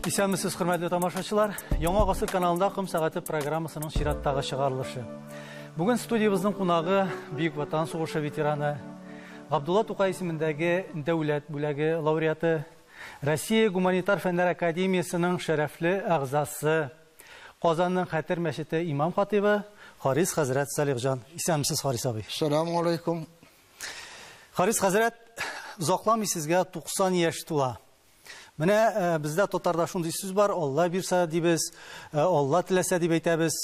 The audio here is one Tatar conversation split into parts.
Исәнмесез, хөрмәтле тамашачылар. Яңа гасыр каналында Кым сәгате программасының чираттагы чыгарылышы. Бүген студиябызның кунагы Бөек Ватан сугышы ветераны, Габдулла Тукай исемендәге дәүләт бүләге лауреаты, Россия гуманитар фәннәр академиясының шәрәфле әгъзасы, Казанның Хәтер мәчете имам хатибы Харис хәзрәт Салихҗан. Исәнмесез, Харис абый. Assalamu алейкум. Харис хәзрәт, узакламый сезгә 90 яшь тула. Менә бездә татарда шундый сүз бар, Алла бирсә дибез, Алла теләсә дип әйтәбез.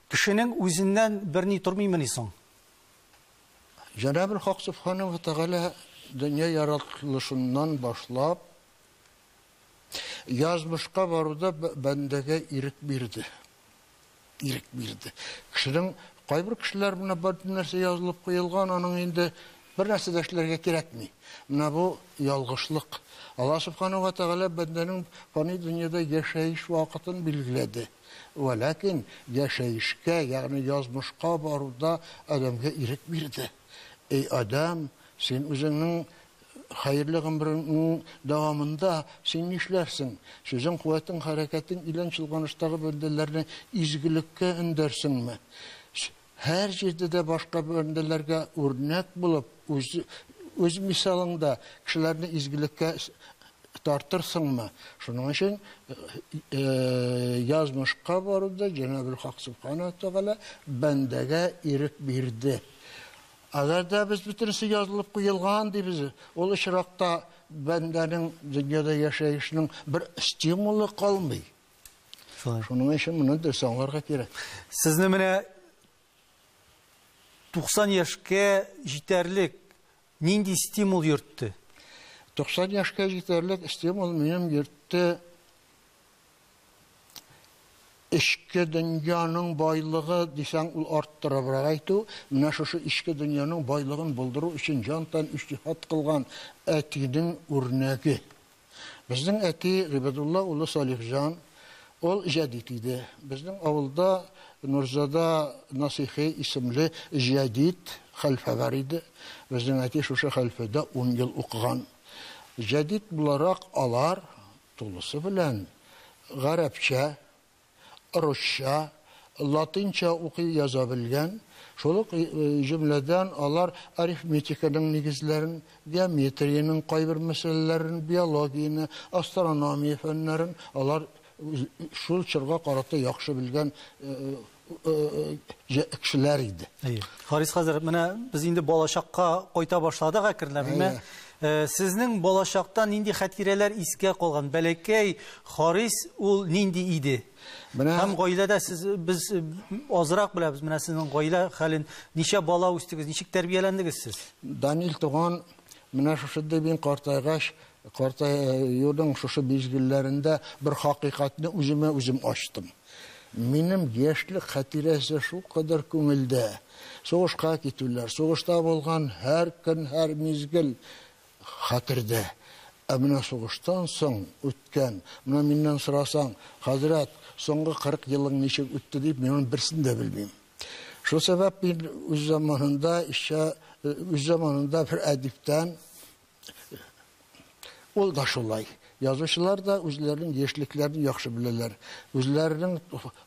Кешенең үзеннән берни тормыймыни соң? Cenab-ı Hak Subhanahu ve Teala dünya yaratılışından başlap yazmışka barıda bendege irik birdi. İrik birdi. Kişinin kaybır kişiler buna bir нәрсе yazılıp koyulgan, onun indi bir нәрсе deşlerge gerekmi. Buna bu yalgışlık. Allah Subhanahu ve Teala bendenin fani dünyada yaşayış vakitini bilgiledi. Lakin yaşayışka, yani yazmışka barıda adamga irik birdi. Ey adam, sen özünün hayırlı ömrünün devamında sen işlersin. Sözün, kuvvetin, hareketin ilan çılganıştaki bölgelerine izgilikке öndersin mi? Her yerde de başka bölgelerge örnek bulup, öz misalında kişilerini izgilikке tartırsın mı? Şunun için yazmışka barıda Cenab-ı Hak Subhanahu Teala bendege irik birdi. Agar da biz bütünüsü yazılıp koyulgan deybiz, ol işrakta bendenin dünyada yaşayışının bir stimulu kalmay. Şunun için bunu dersanlarga gerek. Sizni menә 90 yaşka җитәрлек нинди стимул йөртте? 90 yaşka җитәрлек стимул benim yurttu. İşki dünyanın baylığı desen ul arttırarak aytu. Mine şu işki dünyanın baylığını bulduru için cantan iştihat kılgan etinin örneği. Bizden eti Ribadullah ulu Salihjan ol jadidiydi. Bizden avulda Nurzada Nasihi isimli jadid halfe var idi. Bizden eti şu halfede 10 yıl okugan. Jadid bularak alar tulusu bilen Garapça, Rusça, Latince okuyup yazabilgen, şoluk cümleden alar aritmetikaның negizlerin, geometriyanın kaybır meselelerin, biyologiyini, astronomiya fenlerin, alar şol çırga qaratı yaxşı bilgen kişiler idi. Харис хәзрәт, менә без инде балачакка кайта башладык әкренләп. Сезнең балачакта нинди хатирәләр искә калган? Бәләкәй Харис ул нинди иде? Һәм гаиләдә без азрак беләбез. Менә сезнең гаилә хәлен, ничә бала үстегез, ничек тәрбияләндегез сез? Данил туган, менә шушында бин картайгач, юлның шушы безгилләрендә bir хакыйкатьне үзем ачтым. Минем яшьлек хатирәсе шу кадәр күңелдә. Сугышка китүләр, сугышта булган һәр көн, һәр мизгел хатирдә. Әмінә сугыштан соң үткән, менә миннән сорасаң, хәзрәт, соңгы 40 елың ничек үтте дип, мен берсен дә белмим. Шул сәбәп мин үз заманында бер әдиптән ул да шулай. Yazıcılar da özlerinin yeşliklerini yaxşı bilirler. Özlerinin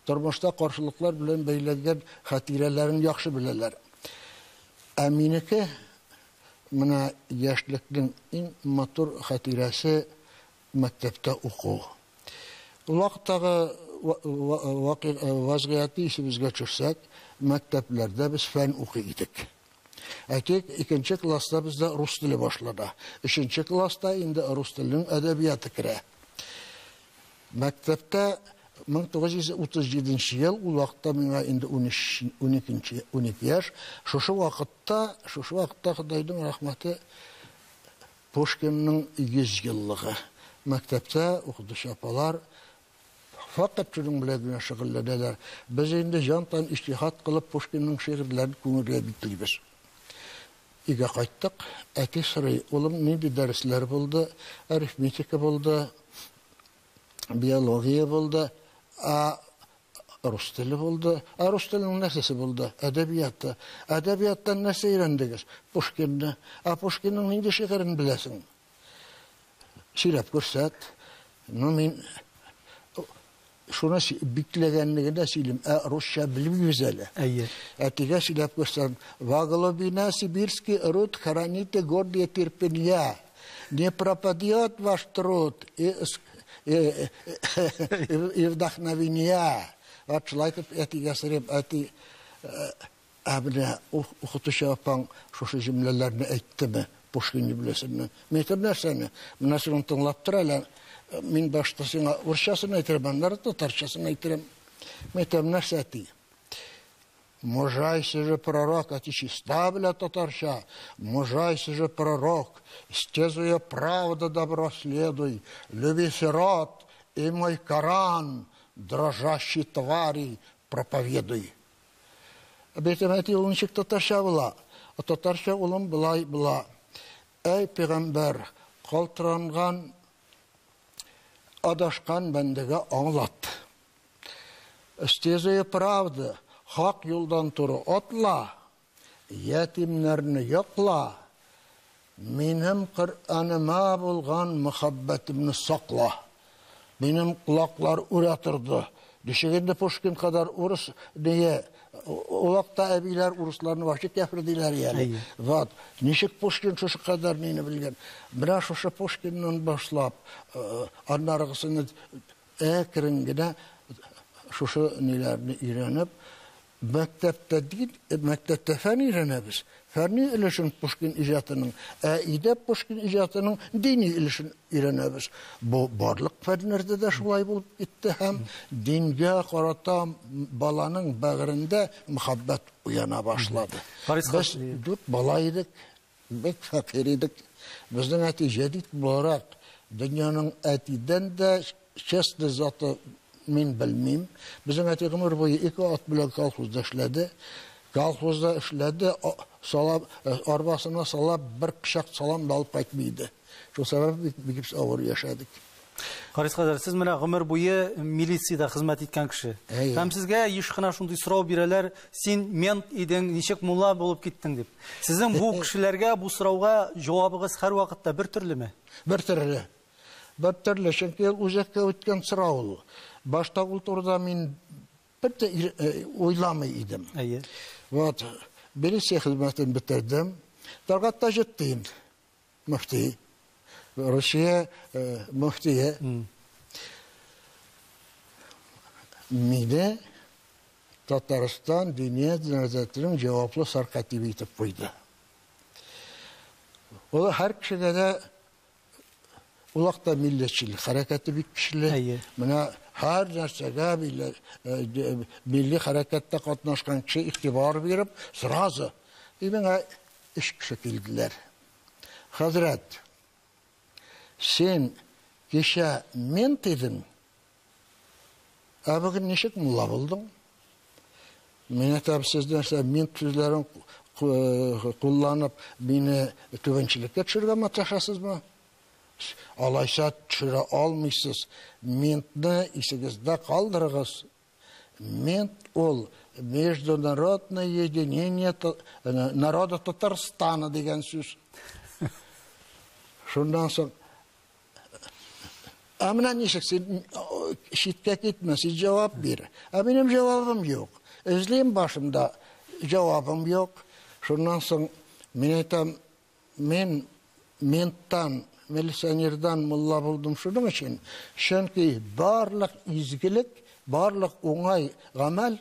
tормышта karşılıklar bilen beylergen hatirelerini yaxşı bilirler. Əminiki, mına yaşlıkın en matur hatiresi mektepte oku. O vaxttağı vaziyatı işimizge çörsek, mekteplerde biz fen okuyorduk. Erkek ikinci klasta bizde Rus dili başladı. Üçüncü klasta indi Rus dilinin edebiyatı kire. Mektepte 1937 yıl, o vaxtta bana indi 12 yaş. Şuşu vakitte Xudaydın rahmeti Pushkin'nin 100 yıllığı. Mektepte okudu şapalar. Fakat çocuğun bileğine şıgıllediler. Biz indi jantan iştihat kılıp Pushkin'nin şiirlerini көңілге bitiribіз. İge qayttık. Eti sırayı. Oğlum neydi dersler buldu? Aritmetika buldu. Biyologiya buldu. Rus dili buldu. Rus dilinin nesesi buldu? Edebiyatta. Edebiyattan nesi öğrendiniz? Pushkin'ni. Pushkin'nin neydi şiirini bilesin? Şirep görsət. Min şuna biklegenligine söyleyeyim. Rusça bilmiyoruz hele. Әйе. Әтиге сөйләп күрсәм, «Во глубина Сибирский род храните гордое терпение. Не пропадет ваш труд и вдохновение». Вот шулай итеп әтигә сөреп, әти әбенә укытучы апаң шушы җөмләләрне әйттеме? Пушкинны беләсеңме? Мен әйтәм нәрсәне? Менә шуны тыңлап тор әле. Мин башта сиңа урысчасын әйтермен, аннары татарчасын әйтермен. Мен әйтәм нәрсә әти? Мужайся же пророк, отечества, бля, татарча. Мужайся же пророк, стезуя правда добро следуй, люби сирот и мой Коран, дрожащий твари, проповедуй. Бетем әти ул ничек татарча була? Татарча улым былай була. Эй пәйгамбәр, калтыранган, адашкан бәндәгә аңлат. Стезуя правда, hak yoldan turu otla, yetimlerini yokla, benim Kur'an'ıma bulgan muhabbetimni sakla. Benim kulaklar ürettirdi. Düşegende Pushkin kadar Urus diye, o vakta abiler Uruslarını başı kefirdiler yani. Vat, nişik Pushkin şu kadar neyini bilgen. Biraz şu Pushkin'den başlap, anlargısını ekiringine şu nelerini öğrenip, mektepte değil, mektepte fen öğreniriz. Fenni ilişkin Pushkin icatının, idep Pushkin icatının dini ilişkin öğreniriz. Bu barlık fenlerde de şulay bulup gitti hem dinge karata balanın bağrında muhabbet uyana başladı. Biz dört balaydık, bek fakiriydik. Bizden eti jadid olarak dünyanın etiden de şesli zatı men bilmeyim. Bizim eti ömür boyu 2 at bilen kolxozda işledi. Kolxozda işledi, arabasına salap bir pişak salam da alıp qaytmaydı. Şu sebebi bir ağır yaşadık. Qaris Qadar, siz mena ömür boyu milisiyada xizmat etgan kishi. Hem sizga eshqina shunday so'rov beralar, sen men eding, nechik mulla bo'lib ketding deb. Sizin bu kishilarga, bu so'rovga javobingiz har vaqtda bir turlimi? Bir turli. Bir turli, chunki o'zakka o'tgan so'rov. Başta kulturda men bir de oylamay idim. Vat, birisi hizmetini bitirdim. Targatta gittim. Müfti. Rusya müftiye. Mine Tataristan Dünya Cenazeti'nin cevaplı sarkatibi itip koydu. O da her kişide de ulakta milletçilik, hareketi bir kişilik. Her narsega milli harekette katnaşkan kişi ihtibar verip sırazı. Bana iş şekildiler. Hazret, sen geçe men dedin. Bugün neşik mulla buldun? Mene tabi sizden men tüzlerin kullanıp beni tüvençilikle çırga mı taşasız mı? Alaysa çırı almışsız. Mentni işinizde kaldırınız. Ment ol Международное единение народа Татарстана деген сөз. Şundan sonra amına nişik sen şiddet etmesi cevap ver. Benim cevabım yok. Özleyim başımda cevabım yok. Şundan sonra mentan milisionerdan mulla buldum şunun için. Çünkü barlık izgilik, barlık onay gamel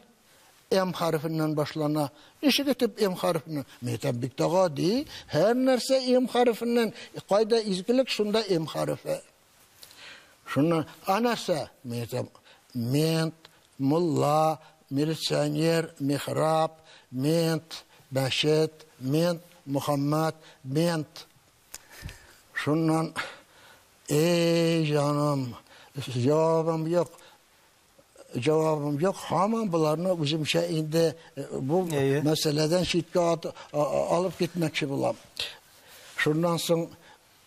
em harfinden başlana. İşe getip em harfinden. Metabik dağa değil. Her nerse em harfinden. Kayda izgilik şunda em harfi. Şuna anarsa ment, mulla, milisioner, mihrab, ment, Beşet, ment, Muhammed, ment. Şundan, ey canım, cevabım yok. Cevabım yok. Hemen bunlarını bizim şeyinde bu meseleden şiddet alıp gitmekçi bulam. Şundan sonra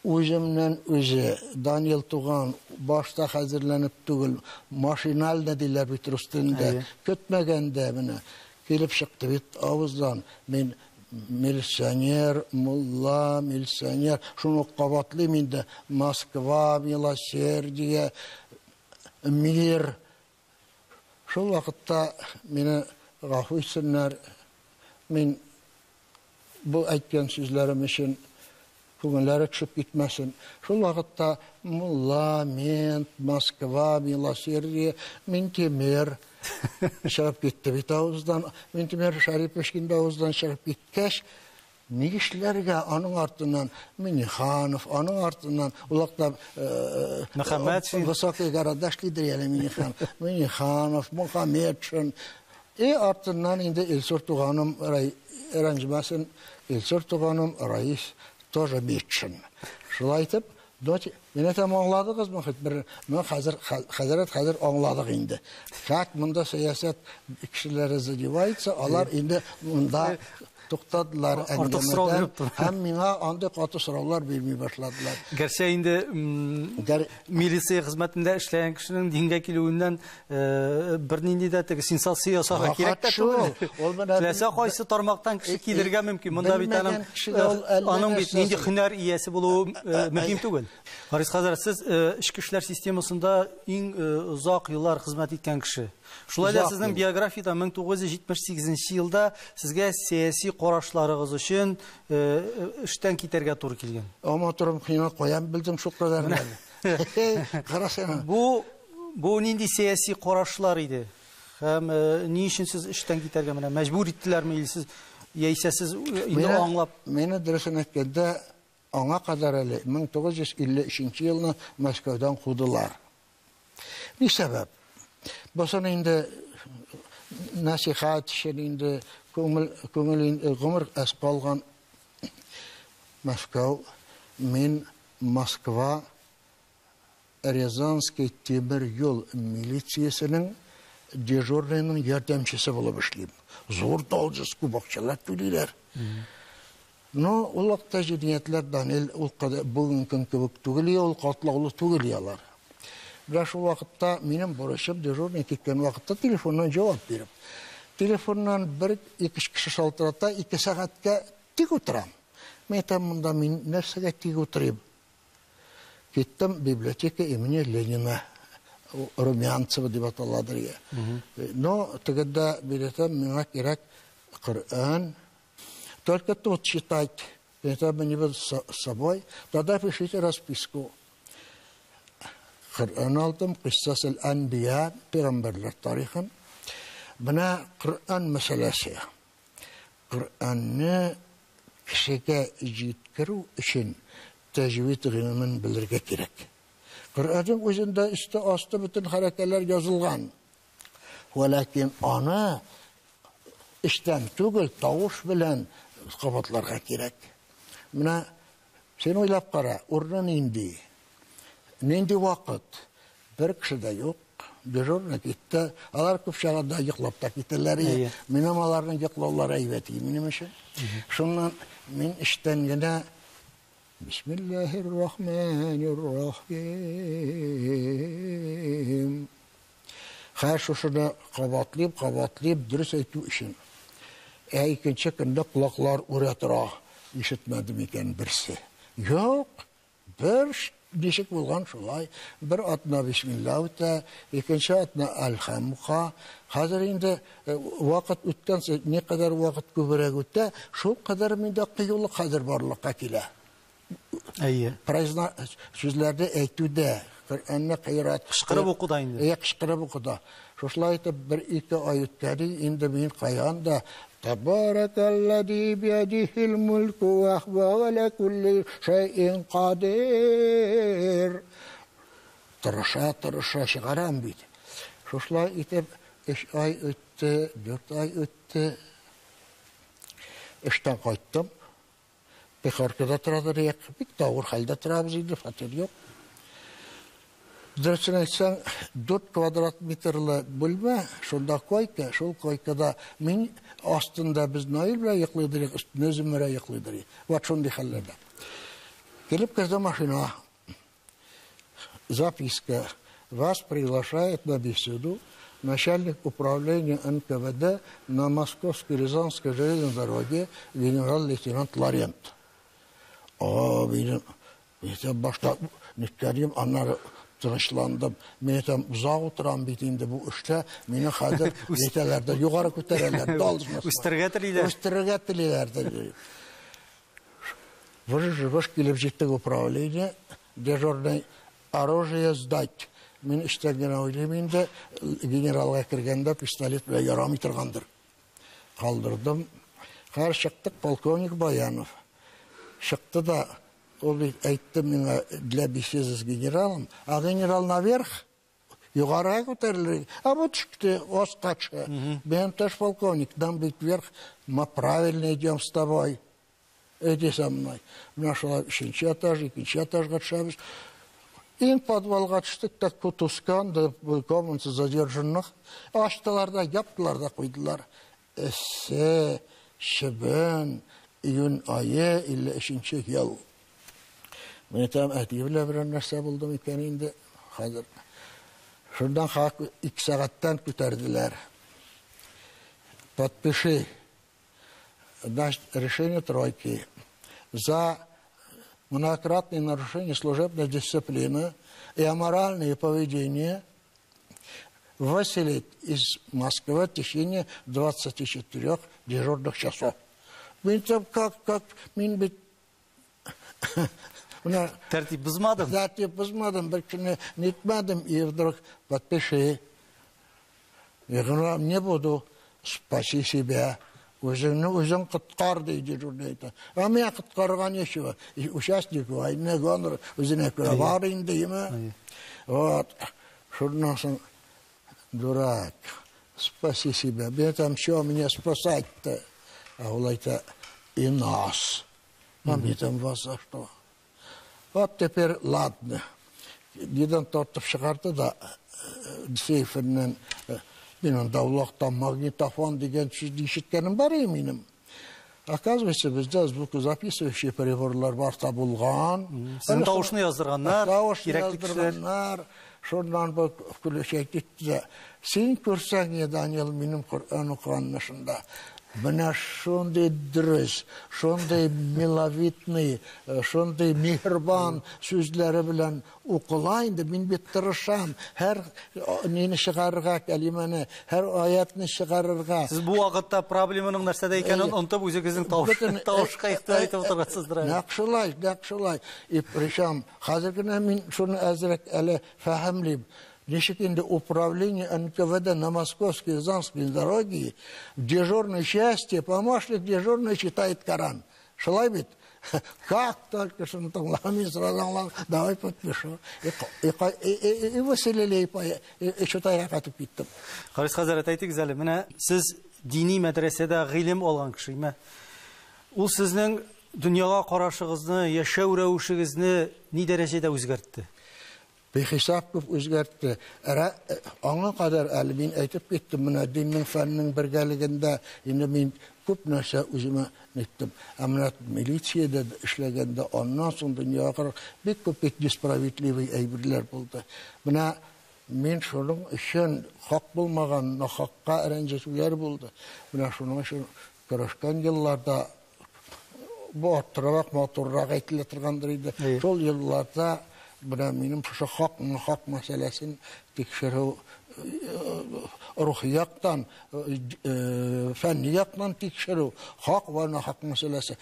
özümden özü, Daniel Tuğan başta hazırlanıp tügül, maşinal dediler bitir üstünde, kötmegende bana. Gelip çıktı bit ağızdan, ben milisioner, mulla, milisioner, şunu kavatlıyım de Moskva, Milosердие, Mir, Шул вакытта мине гафу итсеннәр, мин бу әйткән сүзләрем өчен күңелләре төшеп китмәсен. Шул вакытта Мулла, мен, Москва, Милосердие, Минтимер чыгып китте бит авыздан. Минтимер Шарип эшкиндә авыздан чыгып киткәч, ни эшләргә аның артыннан Миниханов, аның артыннан улакта Мөхәммәтшин, высокий городаш лидер Миниханов, Мөхәммәтшин. Артыннан инде Илсур туганым рәнҗемәсен, Илсур туганым Раис тоже Митшин. Шулай итеп, мен әйтәм, аңладыгызмы? Мен хәзер аңладык инде. Как монда сәясәт кешеләре задевается, алар инде монда туктадылар әңгәмәдән, һәм миңа андый каты сораулар бирми башладылар. Гәрчә инде милиция хезмәтендә эшләгән кешенең дингә килүеннән бернинди дә теге сенсация ясарга кирәк тә түгел. Теләсә кайсы тармактан кеше килергә мөмкин. Монда бит аның бит нинди һөнәр иясе булуы мөһим түгел. Харис хәзер, сез эчке эшләр системасында иң озак еллар хезмәт иткән кеше. Шулай да сезнең биографияда 1978 елда сезгә сәяси карашларыгыз өчен эштән китәргә туры килгән. Ама турым хыйна куям билдем шул кадарны. Карасана. Бу нинди сәяси карашлар иде? Һәм ни өчен сез эштән китәргә менә мәҗбүр иттеләрме яисә сез инде аңлап? Менә дөресен әйткәндә, аңа кадәр әле 1953 елны Мәскәүдән кудылар. Ни сәбәп? Басан инде насихат өчен инде гомер калган Мәскәү, мен Москва Рязанский темир юл милициясының дежурныйның ярдәмчесе булып эшлим. Зур должность күбакчалар түлиләр. Но ул вакытта җиниятләр Данил ул бүген кебек түгел, ул катлаулы түгел ялар. Бер шул вакытта минем бурычым дежурный киткән вакытта телефоннан җавап биреп. Телефоннан 1-2 кеше шалтырата, 2 сәгатькә тик утырам. Мен әйтәм, монда мин нәрсәгә тик утырыйм? Киттем библиотека имени Ленина, Румянцева дип аталадыр. Но тегедә билетем миңа кирәк Коръан. Только тут читать. Это мне с собой. Тогда пишите расписку. Коръан алдым, Киссас аль-Анбия, пейгамберләр тарихын. Бuna Kur'an meselesi. Kur'an'ı kişiye җиткерү için tecvid gılımını bilirge gerek. Kur'an'ın özünde üstü astı bütün harekeler yazılgan. Lakin onu işten tügül tavuş bilen kabatlarga gerek. Buna sen oylap kara, oradan indi. Nindi vakit bir kişi de yok. Dejurna gitti. Alar küp şahada yıklap da gittiler. Minam alarının yıklauları eyveti. Minim için. Şundan min işten yine Bismillahirrahmanirrahim. Her şuşunu kabatlayıp dürüst eytü için. İkinci günde kulaklar uğratıra. İşitmedim iken birisi. Yok. Bir Dişik bulgan şulay. Bir atna Bismillah öte, ikinci atna Elhamduka. Hazır indi vakit ötkense ne kadar vakit kübürek öte, şu kadar minde kıyılık hazır barlıkka kile. Prazna sözlerde eytüde, Kur'an'na kıyrat. Kışkırıp okuda indi. Kışkırıp okuda. Şuşlay etip 1-2 ay ötkedi, indi min kayan da Tabarakalladhi biyadihil mulku ve huve ala kulli şeyin kadir. Tırışa çıkaran biydi. Şuşlay itip 3 ay öttü, 4 ay öttü. İşten kayttım. Bir arkada turadır yak. Bir tavır halde turabız idi, fatır yok. Dürüstün etsen 4 kvadrat metreli bölme, şunda koyka, şol koykada min aslında biz nailbile yıklıyorduk, üstüne zümre yıklıyorduk. Vat şundi hallerde. Gelip kızda машина, записка, вас приглашает на беседу начальник управления НКВД на Московско-Рязанской железной дороге генерал-лейтенант Ларент. Benim başta nüklerim anlar tınışlandım. Men etem uzak oturan bitinde bu işte meni hazır yetelerde yukarı көтерәләр, dalışmasın. Үстерергә телиләр. Үстерергә телиләр. Выж килеп җиттек управление, дежурный оружие сдать. Мен иштәгән уйлыйм инде, генералга кергәндә пистолет белән ярамый торгандыр. Калдырдым. Кар чыктык, полковник Баянов. Чыкты да, ул әйтте миңа, для беседы с генералом, а генерал наверх, югарыга күтәрелер. А вот чыкты, оскача. Мен тоже полковник, нам быть вверх, мы правильно идем с тобой. Иди со мной. Нашла üçüncü этаж, ikinci этажга төшәбез. Ин подвалга төштек, так кутускан, да комнаты задержанных. Ачтылар да, яптылар да куйдылар. Эссе, Şibin, iyun ayı, 53. yıl. Ben tam әтибілі бір нәрсе buldum икән инде. Hazır. Şuradan 2 saattan күтәрделәр. Подпиши. Значит, решение тройки. За многократные нарушения служебной дисциплины и аморальное поведение выселить из Москвы в течение 24 дежурных часов. Мен там как мен бит Тәртип бузмадым. Тәртип бузмадым, bir күні нетмәдім, и вдруг подпиши. Я говорю, не буду, спаси себя. Өзің құтқар дейді журналиста. А мен құтқарған нешева? Участник войны, гонор, өзіне көре барайын деймі? Вот. Шұрдан соң, дурак, спаси себя. Ben там что меня спасать-то? А ол айта, и нас. А мен там вас за что? Вот теперь ладно. Деден тортып шығарды да сейфінен менің даулақтан магнитофон деген сөзді ешіткенім бар емеймін. Оказывается, бізде звукозаписывающий приборлар бар табылған. Сіздің дауышыны яздырғандар, керекті кісілер. Шондан бұл включайтетті. Сен көрсең, Даниэл, менің Құр'ан оқығанышында. Бына шондай дұрыс, шондай миловитный, шондай мехрибан сөзлері білән оқылайынды, мен бет тырышам. Әр нені шығарырға, кәлимені, әр аятны шығарырға. Сіз бұл вақытта проблеманың нәрседе екенін ұнтып, өзіңіздің тауышқа айтып отырғансыздар. Нақшылай. И причем, қазіргіне мен шоны әзірек әлі фәхімлейм. Нешек инде управление НКВД на Московской и Занской дороге в дежурной части помощник дежурный читает Коран. Шалай бит? Как только что там ламин сразу давай подпишу. И выселили, и читая катып киттім. Харис Хазарет айтыңыз әлі, міне сіз дини мәдрәсәдә гыйлем алған кеше ме? Ул сезнең дөньяга карашыгызны, яшәү рәвешегезне ни дәрәҗәдә үзгәртте? Бехисап көп өзгәртті. Аңа қадар әлі мен әйтіп кеттім, мұна диннің фәннің біргәлігінде енді мен көп нәрсе өзіме неттім. Әмінат милицияда ішлегенде оннан соң дүния қарар бек көп несправедливый әйбірлер болды. Мұна мен шоның үшін хақ болмаған, нахаққа әрәнжесулер болды. Мұна шоның үшін көрішкен елларда бұл оттырабақ моторрақ әйтілі тұрғандар еді. Сол елларда buna benim şu hak meselesini tekşirü ruhiyattan, fenniyattan tekşirü hak ve hak meselesi.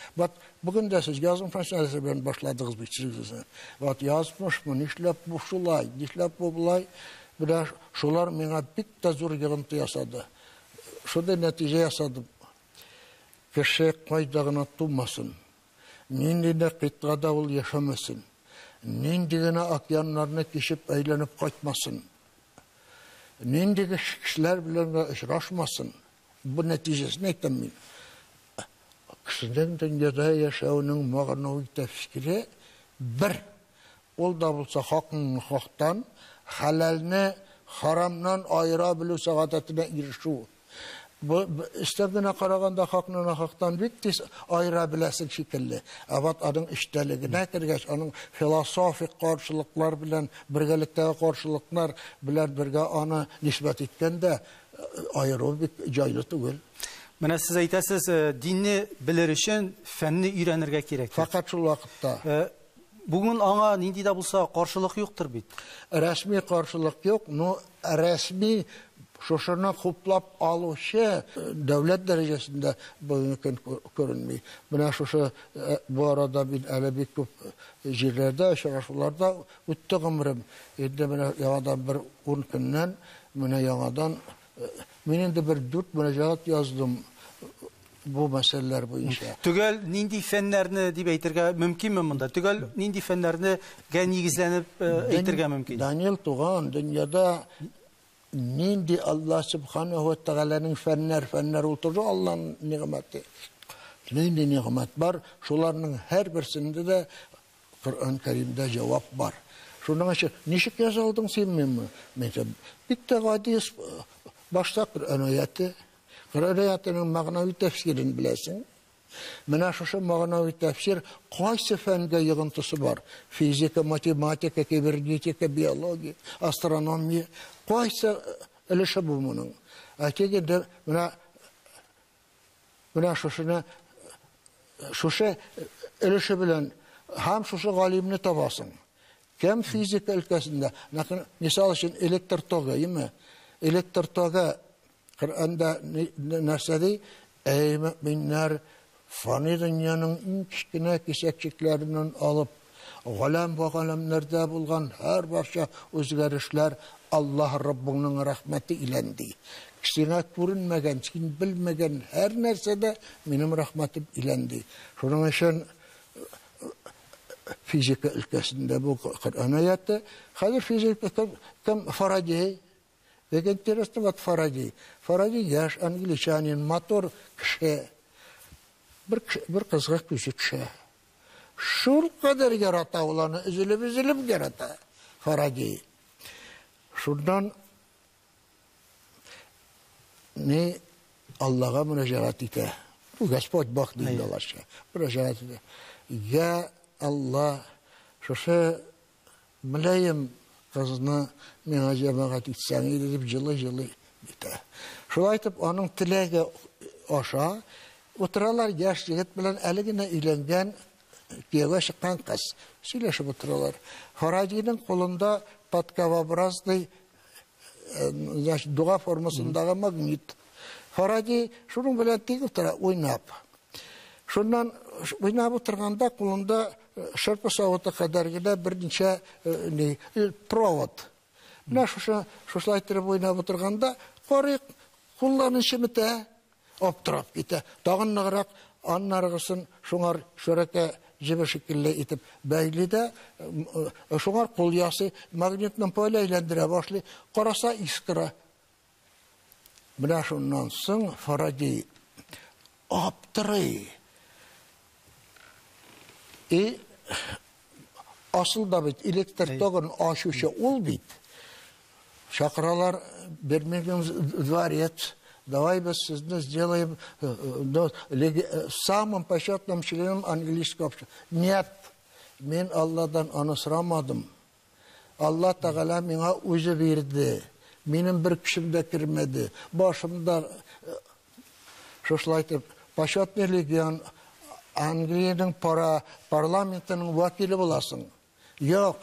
Bugün de siz yazım meselesi ben başladığınız bir çizgisine. Yazmış mı, nişlep bu şulay, nişlep bu bulay. Buna şular bana bir de zor yığıntı yasadı. Şurada netice yasadım. Kişi kaydağına tutmasın. Nindine kıtgada ol yaşamasın. Nindigine akyanlarına geçip eğlenip kaçmasın. Nindige kişiler bile işraşmasın. Bu neticesini eklemeyin. Kişinin dünyada yaşayanın mağanavi tefkiri bir. Ol da bulsa haktan, halalini haramdan ayırabilu saadetine irişu. İstediğine karaganda haktan bittiz ayırabilesin şekilli. Evet, adın işteligine kirgeç, onun filosofik karşılıklar bilen, birgelikteki karşılıklar bilen birge ana nisbet etken de ayırı bir caylı değil. Mene siz aytasız, dinni bilir için fenni öğrenirge gerek. Fakat şu vakitte. Bugün аңа нинди дә булса каршылык юктыр бит. Рәсми каршылык юк, но рәсми шушыны хуплап алучы дәүләт дәрәҗәсендә мөмкин күренми. Менә шушы бу арада мин әле бик күп җирләрдә, очрашуларда үтте гомрем. Инде менә яңадан бер 10 көннән менә яңадан мин инде бер 4 мөрәҗәгать яздым bu мәсьәләләр буенча. Төгәл нинди фәннәрне дип әйтергә мөмкинме монда? Төгәл нинди фәннәрне нигезләнеп әйтергә мөмкин? Даниил туган дөньяда нинди Аллаһ Субханаһу ва Тәгаләнең фәннәр ултырды, Аллаһның нигъмәте. Нинди нигъмәт бар, шуларның һәрберсендә дә Коръән Кәримдә җавап бар. Шуның өчен ничек язылдың син минме? Биттә гади башта Коръән аяты. Коръән аятының мәгънәви тәфсирен беләсең. Менә шушы мәгънәви тәфсир кайсы фәнгә йогынтысы бар? Физика, математика, кибернетика, биология, астрономия. Кайсы өлеше бу моның? Әйтегендә менә шушы өлеше белән һәм шушы галимне табасың. Кем физика өлкәсендә? Мисал өчен электр тогы, яме? Электр тогы Коръәндә нәрсәди? Әй мөэминнәр, фани дөньяның иң кечкенә кисәкчекләреннән алып, галәм ва галәмнәрдә булган һәр барча үзгәрешләр Аллаһ Раббыңның рәхмәте иләнди. Сиңа күренмәгән, син белмәгән һәр нәрсәдә минем рәхмәтем иләнди. Шуның өчен физика өлкәсендә бу Коръән аяты. Хәзер физика кем Фарадей. Веган интересно вот Фарадей. Фарадей яшь англичанин, мотор кеше. Bir kızga küçük şey. Şur kadar yarata olanı üzülüp yarata. Faraday. Şuradan ne Allah'a müracaat ite. Bu Господь bak diyorlar. Müracaat ite. Ya Allah şu mülayim kızını mena cemaat etsen edip жылы ite. Şöyle aytıp onun tilege aşağı Oturalar yaş jigit bilen eligine үйленген kuyega çıkan kız. Söyleşip oturalar. Faradiy'nin kolunda patkavabrazlı dua formasındağı magnet. Faradiy şunun bilen tek otura oynap. Şundan oynap oturganda kolunda şarpı savata kadar gide bir neçe provod. Buna şuşlaytırıp oynap oturganda kullanışı mıte? Optrap ite. Dağın nağırak anlargısın şunar şöreke jibe şekilde itip beyli de şunar kolyası magnetden böyle eğlendire başlı. Karasa iskira. Buna şundan sın Faraday aptırı. Asıl da bit elektrik toğun aşışı ol bit. Şakralar vermegen dvariyet. Давай мы сделаем самым почетным членом английского общества. Нет, мен Алладан аны сұрамадым. Алла Тағала миңа өзі берді. Менің бір күшімде кірмеді. Башымда шошылайтып, почетный легион Англияның парламентінің вакилі боласың. Yok,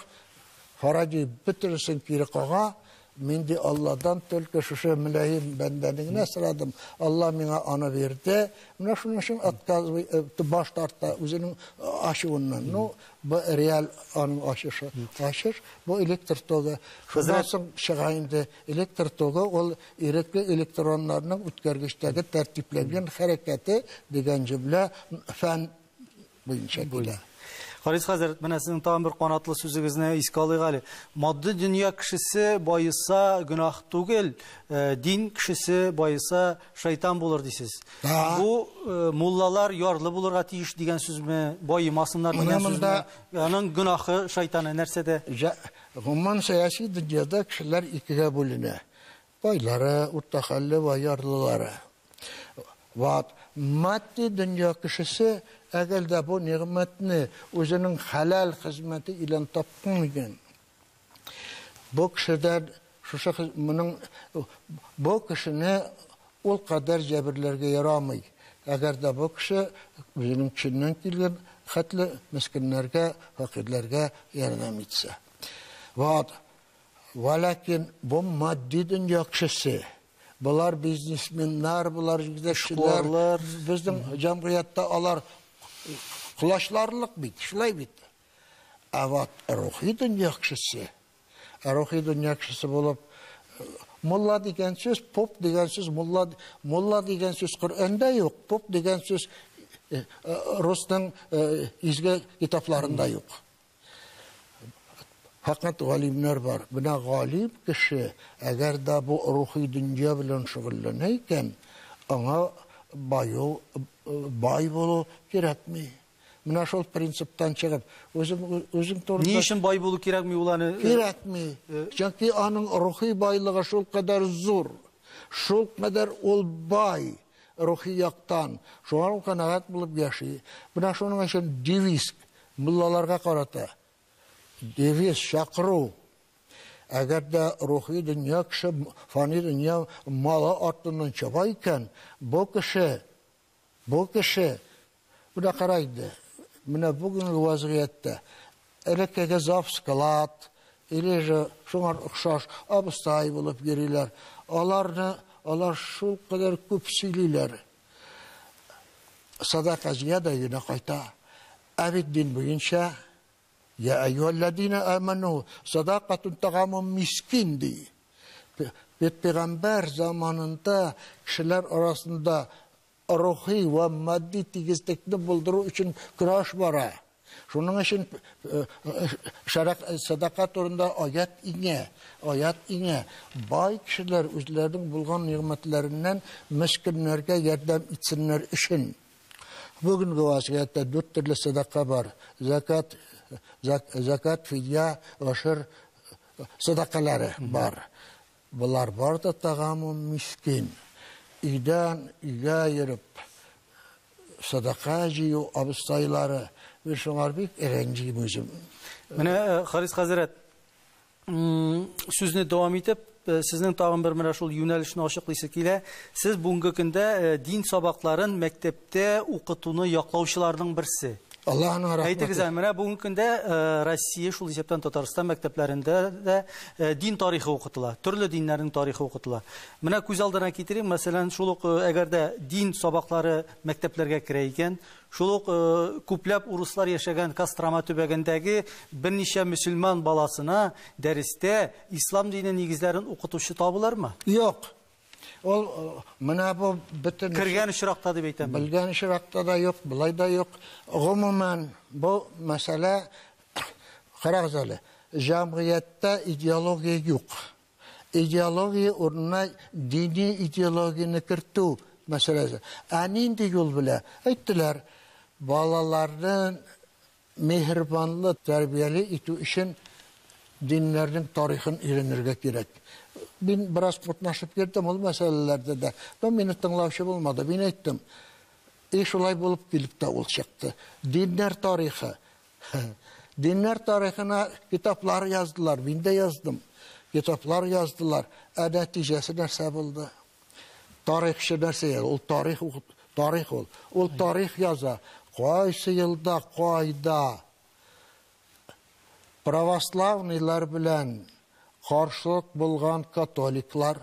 Faraday bütürüsün kiri qoğa. Мен де Алладан только шушы мөлайим бәндәнеңне сұрадым. Алла миңа аны берді. Менә шуның өчен отказывай баш тарта үзенең ашуыннан. Ну, бу реаль аның ашышы. Ашыш бу электр тогы. Шундан соң чыга инде электр тогы ул ирекле электроннарның үткәргечтәге тәртипләнгән хәрәкәте дигән җөмлә фән буенча килә. Харис хәзрәт, менә сезнең тагын бер канатлы сүзегезне искә алыйк әле. Матди дөнья кешесе байыса гөнаһ түгел, дин кешесе байыса шайтан булыр дисез. Бу муллалар ярлы булырга тиеш дигән сүзме? Байымасыннар дигән сүзме? Аның гөнаһы шайтаны нәрсәдә? Гомумән сәяси дөньяда кешеләр икегә бүленә. Байлары, уртахаллы ва ярлылары. Матди дөнья кешесе әгәр дә бу ниғмәтне үзенең халал хезмәте илән тапкан икән, бу кешедән бу кешене ул кадәр җәберләргә ярамый. Әгәр дә бу кеше үзенең чиннән килгән хәтле мискиннәргә, фәкыйрьләргә ярдәм итсә. Валакин бу матди дөнья кешесе. Булар бизнесменнар, булар җитәкчеләр, безнең җәмгыятьтә алар кулачларлык бит, шулай бит. Ават рухи дөнья кешесе. Рухи дөнья кешесе булып, мулла дигән сүз, поп дигән сүз, мулла дигән сүз Коръәндә юк, поп дигән сүз русның изге китапларында юк. Фақат галимнәр бар. Бuna галим кеше, әгәр дә бу рухи дөнья белән шөгыльләнә икән, аңа бай булу кирәкми. Менә шул принциптан чыгып, үзең турында... Ни өчен бай булу кирәкми ул аны? Кирәкми. Чөнки аның рухи байлыгы шул кадәр зур, шул кадәр ул бай рухи яктан, шуңа ул канәгать булып яши. Менә шуның өчен девиз муллаларга карата. Девиз чакыру. Әгәр дә рухи дөнья кеше, фани дөнья малы артыннан чаба икән, бу кеше, бuna карайды. Менә бүгенге вазгыятьтә элеккеге завсклад, или же шуңар охшаш абыстай булып йөриләр. Алар шул кадәр күп сөйлиләр. Садака зияда гына кайта. Әбит дин буенча ya eyyühellezine amenu sadakatun tagamun miskin di. Peygamber zamanında kişiler arasında ruhi ve maddi tigizlikni bulduru için kuraş var. Şunun için sadaka turunda ayet ine. Bay kişiler özlerinin bulgan nimetlerinden miskinlerge yardım etsinler için. Bugünkü vaziyette 4 türlü sadaka var. Zakat, fidya, aşır sadakaları var. Bunlar var da tağamın miskin. İden iğe yürüp sadaka jiyo abıstayları bir şunlar bir erenciyim özüm. Mene Haris Hazret sözünü devam edip sizin tağın bir mene şol yönelişini açıqlayısı kile. Siz bugünkü günde din sabakların mektepte okutunu yaklaşılarının birisi. Allah'ın rahmeti. Aytыңыз, менә бүгенге көндә Россия, шул исәптән Татарстан мәктәпләрендә дә дин тарихы укытыла, төрле диннәрнең тарихы укытыла. Менә күз алдына китерим, мәсәлән, шул ук әгәр дә дин сабаклары мәктәпләргә керә икән, шул ук күпләп урыслар яшәгән Кострама төбәгендәге берничә мөселман баласына дәрестә ислам дине нигезләрен укытучы табылырмы? Yok. Ol менә бу бөтен кергән очракта дип әйтәм. Белгән очракта да юк, булай да юк. Гомумән бу мәсьәлә карагыз әле. Җәмгыятьтә идеология юк. Идеология урынына дини идеологияны кертү мәсьәләсе. Нинди юл белән әйттеләр, балаларны мехрибанлы, тәрбияле итү өчен dinlerin tarihini öğrenirge gerek. Ben biraz kutnaşıp girdim ol meselelerde de. Ben beni tınlavşı olmadı. Ben ettim. Şolay bulup gelip de ol çıktı. Dinler tarihi. Dinler tarihine kitaplar yazdılar. Ben de yazdım. Kitaplar yazdılar. Neticesi nerse buldu. Tarihçi nerse ol tarih ol. Ol tarih yaza. Qaysı yılda, qayda pravoslavnilar bilan qarşılıq bulgan katoliklar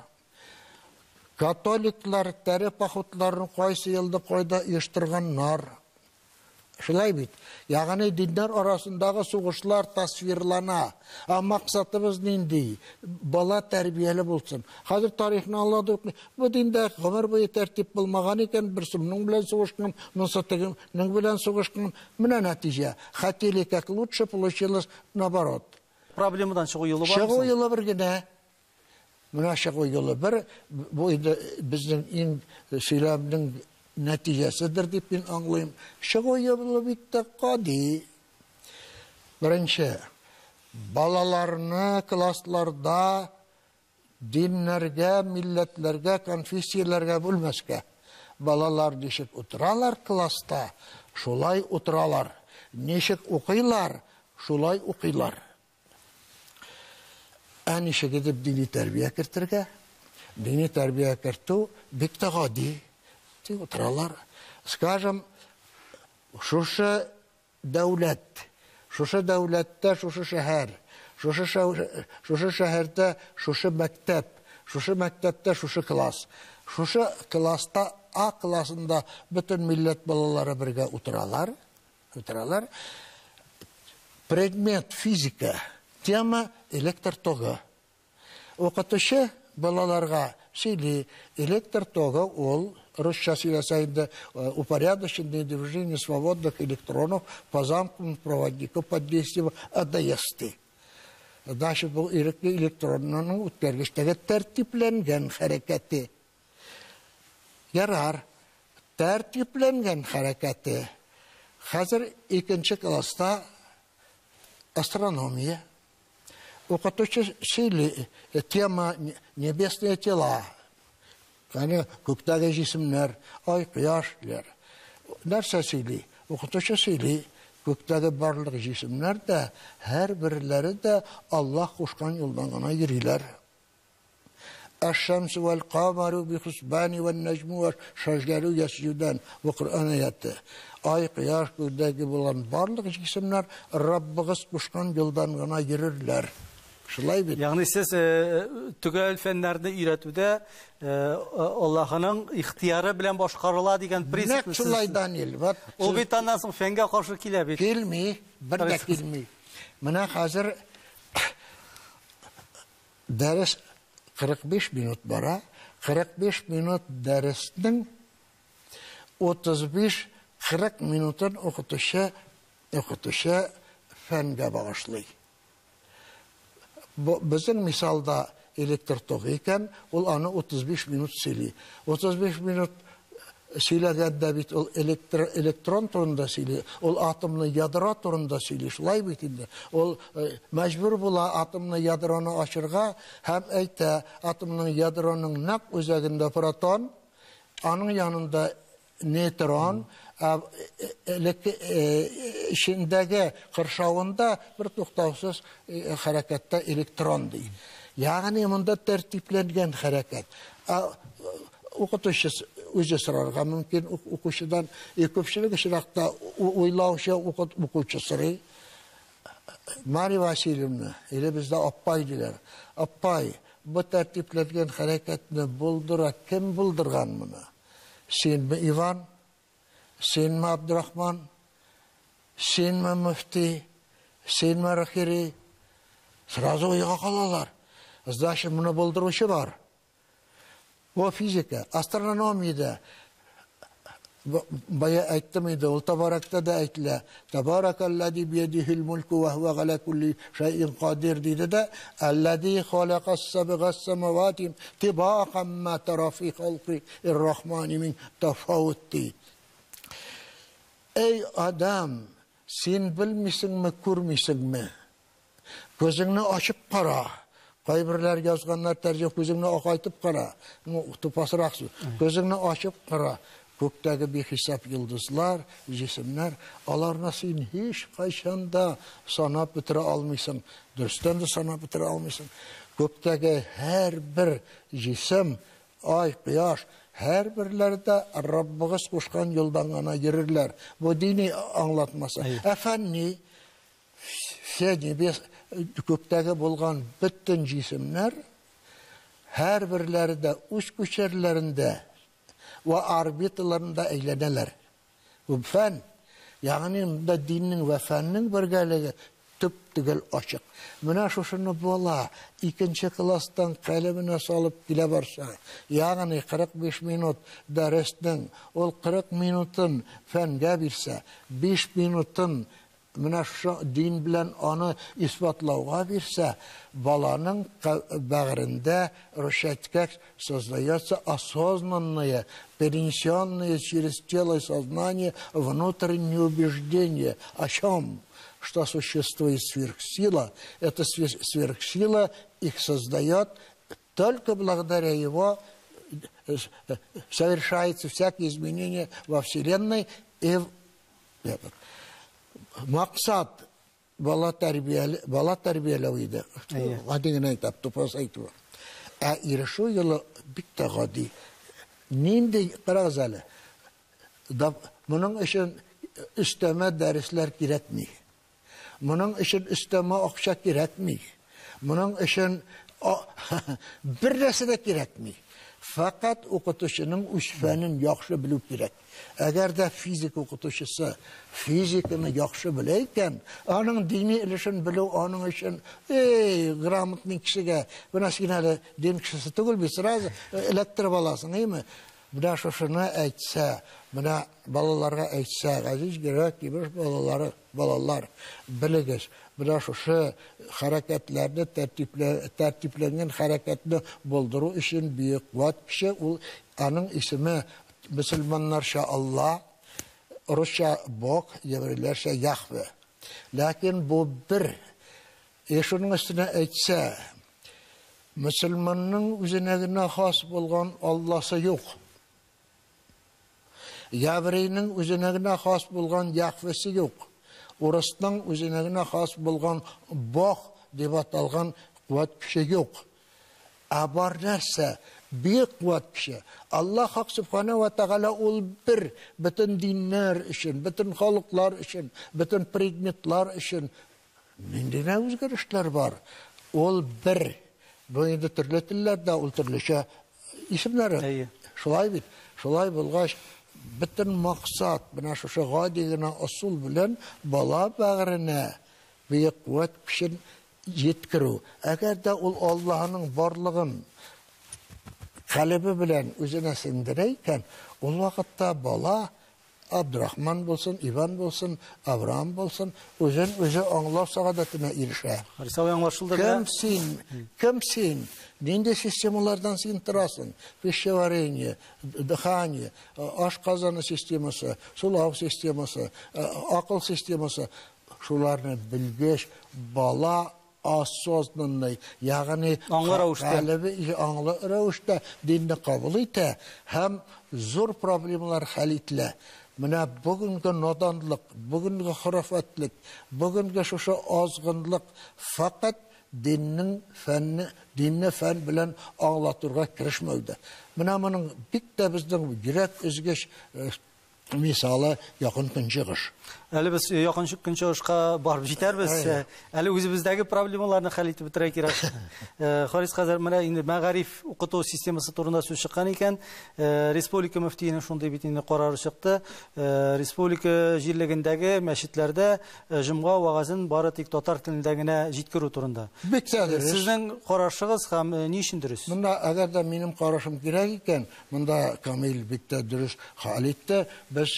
tarix paxotlarini qaysi yılda qayda uyushtirganlar. Şulay bit. Yani dinler arasındaki soğuşlar tasvirlana. Maksatımız nindi? Bala terbiyeli bulsun. Hazır tarihini anladık. Bu dinde ömür boyu tertip bulmagan iken bir sümnün bilen soğuşkan, nusatının bilen soğuşkan. Mine netice. Хотели как лучше, получилось наоборот. Проблемадан шығу yolu var mı? Шығу yolu bir gene. Mine шығу yolu bir. Bu bizim en söyleminin neticesidir deyip ben anlayayım. Шығу yolu bitti kadi. Birinci, balalarını klaslarda dinlerge, milletlerge, konfesiyelerge bölmeske. Balalar neşik oturalar klasta, şolay oturalar. Neşik okuylar, şolay okuylar. Neşik edip dini terbiye kirtirge. Dini terbiye kirtu, bikte kadi. Oturalar. Скажем, şurşa дәүләт. Шушы дәүләттә шушы шәһәр. Шушы шәһәрдә шушы мәктәп. Шушы мәктәптә шушы класс. Шушы класста А классында бөтен милләт балалары бергә утыралар. Предмет физика, тема электр тогы. Укытучы балаларга сөйли, электр тогы ол русча сөйләсәйдә упорядоченное движение свободных электронов по замкнутому проводнику под действием АДС. Значит, бұл электронның үткәргечтәге тәртипләнгән хәрәкәте. Ярар, тәртипләнгән хәрәкәте. Хәзер 2-нче класста астрономия. Укытучы сөйли, тема небесные тела. Күктәге җисемнәр, ай, кояшлар. Нәрсә сөйли? Укытучы сөйли, күктәге барлык җисемнәр дә, һәр бирләре дә Аллаһ кушкан юлдан гына йөриләр. الشمس والقمر بحسبان والنجم والشجر يسجدان bu Kur'an ayeti. Ay, kıyaş, göktəki bulan barlıq cisimler Rabbimiz kuşkan yoldan gına yürürler. Şulay bit. Yani siz tügel fenlerde üretüde Allah'ın ihtiyarı bilen başkarıla diyen prinsip misiniz? Ne şulay Daniel? O bir tanasın fenge karşı kile bir. Kilmi, bir de kilmi. Mına hazır ders 45 minut bara, 45 minut dersinin 35-40 minutun okutuşa fenge bağışlıyor. Bizim misalda elektr toğu iken, ol anı 35 minut sili. 35 minut siləgəndə bit, ol elektron turunda sili, ol atomlu yadro turunda sili, şulay bitində. Ol məcbur bula atomlu yadronu aşırğa, həm əytə atomlu yadronun naq özəgində proton, anın yanında neytron, işindəki qırşavında bir toxtavsız hərəkətdə elektron deyil. Yani bunda tertiplənən hərəkət. Okutuşu özü sırarga mümkün okuşudan köpçülük ışırakta uylauşu okutuşu sırayı. Mari Vasilyevna, ile bizde Appay diler. Appay, bu tertiplənən hərəkətini buldura, kim buldurgan bunu? Sen mi İvan? Sen mi Abdurrahman? Sen mi Müfti? Sen mi Rahiri? Sırası uyga kalalar. Значит, bunu bulduruşu var. O fizika, astronomiyada baya aytdımıydı, ol tabarakta da aytla. Tabarakalladi biyedihil mulku ve huve ala kulli şeyin qadir dedi de alladi khalakas sabigas samavatim tibaqan ma tarafi halqi irrahmani min tafavutti. Ey adam, sen bilmisin mi, kurmisin mi? Gözünü açıp para. Qaybirlər yazğanlar tərcih gözünü aqaytıb qara. Tupasıraq su. Gözünü açıb qara. Göktəki bir hesap yıldızlar, cisimler, alarına sen hiç qaşanda sanab bitirə almıysan. Dürüstən də sanab bitirə almıysan. Göktəki hər bir cisim, ay, qıyaş, hər birləri də Rabbimiz qoşqan yoldan ana girirlər. Bu dini anlatması. Efendim, göktəki bolğan bütün cisimler her birləri də uç köçərlərində ve orbitalarında eğlenirler. Bu fen, yani da dinin ve fennin birgəliği tüp-tügel açık. Mına şuşunu bola, 2-nçe klasdan kalemine salıp bile varsa, yani 45 minut dersden, ol 40 minutun fenge birse, 5 minutun Mına şu din bilen onu ispatlauğa birse, balanın bağrında решетках создается осознанное, перенесенное через тело и сознание внутреннее убеждение. О чем? Что существует сверхсила. Эта сверхсила их создает, только благодаря его совершается всякие изменения во Вселенной и Maksat bala terbiyeliydi. Adını aytıp topasaydı. İrişo yılı bitti gadi. Nindi qarazalı. Da bunun için üsteme dersler gerekmiyor. Bunun için üsteme akşa gerekmiyor. Bunun için bir narsa da gerekmiyor. Fakat okutuşunun üsfenin yaxşı bilip gerek. Eğer de fizik okutuşusu fizikini yaxşı bileyken, onun dini ilişin bilip, onun için gramotnik kişiye, bu nasıl yine din kişisi tügül bir sıra elektrip alasın, değil mi? Buna şunu aytsa, buna balalara aytsa, aziz gerek gibi balalar biliriz. Buna şu hareketlerini tertiplengen hareketini bulduru için büyük kuvvet kişi, onun ismi Müslümanlarşa Allah, Rusça Bog, Yevrilerşa Yahve. Lakin bu bir, şunun üstüne aytsa, Müslümanın üzerine has bulgan Allah'sı yok. Yavrinin üzerine has bulgan Yahvesi yok. Orasının üzerine has bulgan Bog deb atalgan kuvvet kişi yok. Abar nerse büyük kuvvet kişi. Allah Hak Subhanahu ve Teala ol bir, bütün dinler için, bütün halklar için, bütün predmetler için nendine özgürüşler var. Ol bir. Bu indi türlü tillerde ol türlüçe isimleri. Şolay bulgaç. Bütün maksat, buna şu gadigine usul bilen bala bağrına büyük kuvvet kişinin yetkiru. Eğer de Allah'ın varlığın kalbi bilen üzerine sindireyken, o vakitte bala Abdurrahman bolsun, İvan bolsun, Abraham bolsun, özü anlav saadetine erişe. Kimsin? Ninde sistemalardan sintirasın? Pişevareni, dıhani, aşkazanı sisteması, sulav sisteması, akıl sisteması, şularını bilgeç, bala осознанный, yani anlar uçta dinni kabul ite, hem zor problemler hal itle. Mına bugünkü nodanlık, bugünkü hurafatlık, bugünkü şu azgınlık fakat dinni fen bilen anlatırga kirişmeydi. Mına bunun bit de bizden yürek üzgeç misalı yakın kınçığış. Әле без якын көнчыгышка барып җитәрбез. Әле үзебездәге проблемаларны хәл итеп бетерә кирәк. Харис хәзер менә инде мәгариф укыту системасы турында сүз чыккан икән. Республика мөфтиенең шундый бит инде карары чыкты. Республика җирлегендәге мәчетләрдә җомга вагызын бары тик татар телендә генә җиткерү турында. Сезнең карашыгыз һәм ни өчен дөрес? Монда әгәр дә минем карашым кирәк икән, монда Камил бик тә дөрес хәл итте. Без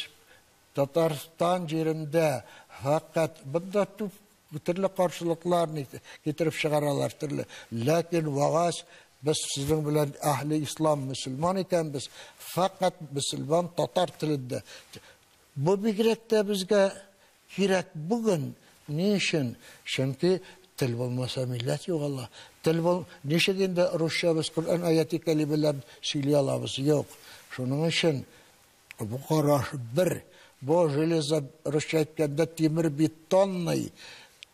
Tatarstan yerinde fakat bunda türlü karşılıklarını getirip çıkararlar türlü. Lakin vağaz biz sizin bilen ahli İslam Müslüman iken biz fakat Müslüman Tatar tilinde. Bu bigirekte bizge gerek bugün niçin? Çünkü til olmasa millet yok Allah. Neşeginde Rusça biz Kur'an ayeti kelimelerini söyleyalımız yok. Şunun için bu karar bir. Bu железо Rusça etkende temir betonный.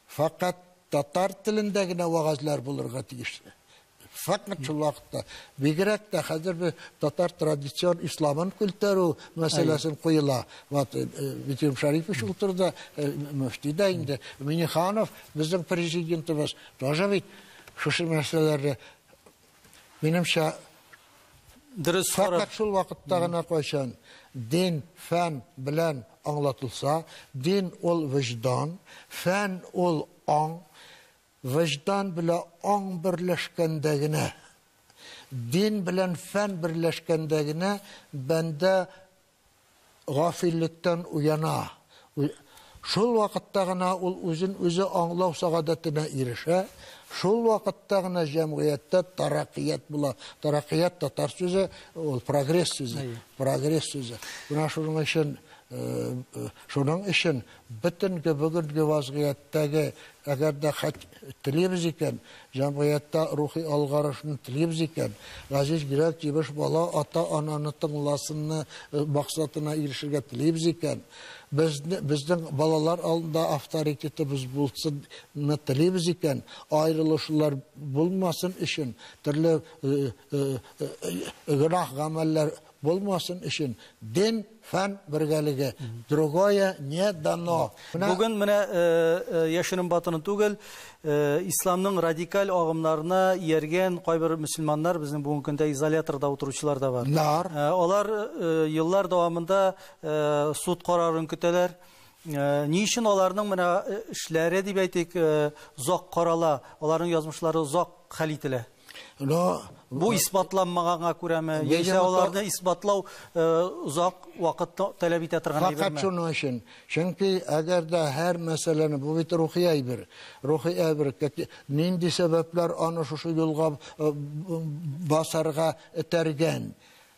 Fakat Tatar tilindegine vağazlar bulurga tiyişti. Fakat şu vakitte bigirek de hazır bir Tatar tradisyon İslam'ın kültürü meselesini koyula. Bitim Şarifiş oturdu müftide indi. Minixanov bizim prezidentimiz. Dojavit şu meseleleri benimse fakat şu vakitte koysan din, fen bilen anlatılsa, din ol vicdan, fen ol an, vicdan bile an birleşkendegine, din bilen fen birleşkendegine bende gafillikten uyana. Şol vakittagina ol özü anlav saadetine erişe, şol vakittagina cemiyette tarakkiyat bula. Tarakkiyat Tatar sözü, ol progress sözü. Progress sözü. Buna şunun için bütünkü bugünkü vazgeyetteki eğer de tilimiz iken, cemiyette ruhi algarışını tilimiz iken, aziz girek cibiş bala ata ananı tınlasını maksatına erişirge tilimiz iken, bizden balalar alında avtoritetimiz bulsun tilimiz iken, ayrılışlar bulmasın için, türlü günah gameller bulmasın için din, фән бергәлеге. Другое не дано. Бүген менә яшерен батыны түгел, исламның радикаль агымнарына ияргән кайбер мөселманнар безнең бүгенге көндә изоляторда утыручылар да бар. Алар еллар дәвамында суд карарын көтәләр. Ни өчен аларның менә эшләре дип әйтик, зак карала, аларның язмышлары зак хәл ителә? Бу исбатланмаганга күрәме, яисә аларны исбатлау озак вакыт таләп итә торган әйберме? Фақат шуның өчен. Чөнки әгәр дә һәр мәсьәләне бу бит рухи әйбер, нинди сәбәпләр аны шушы юлга басарга этәргән?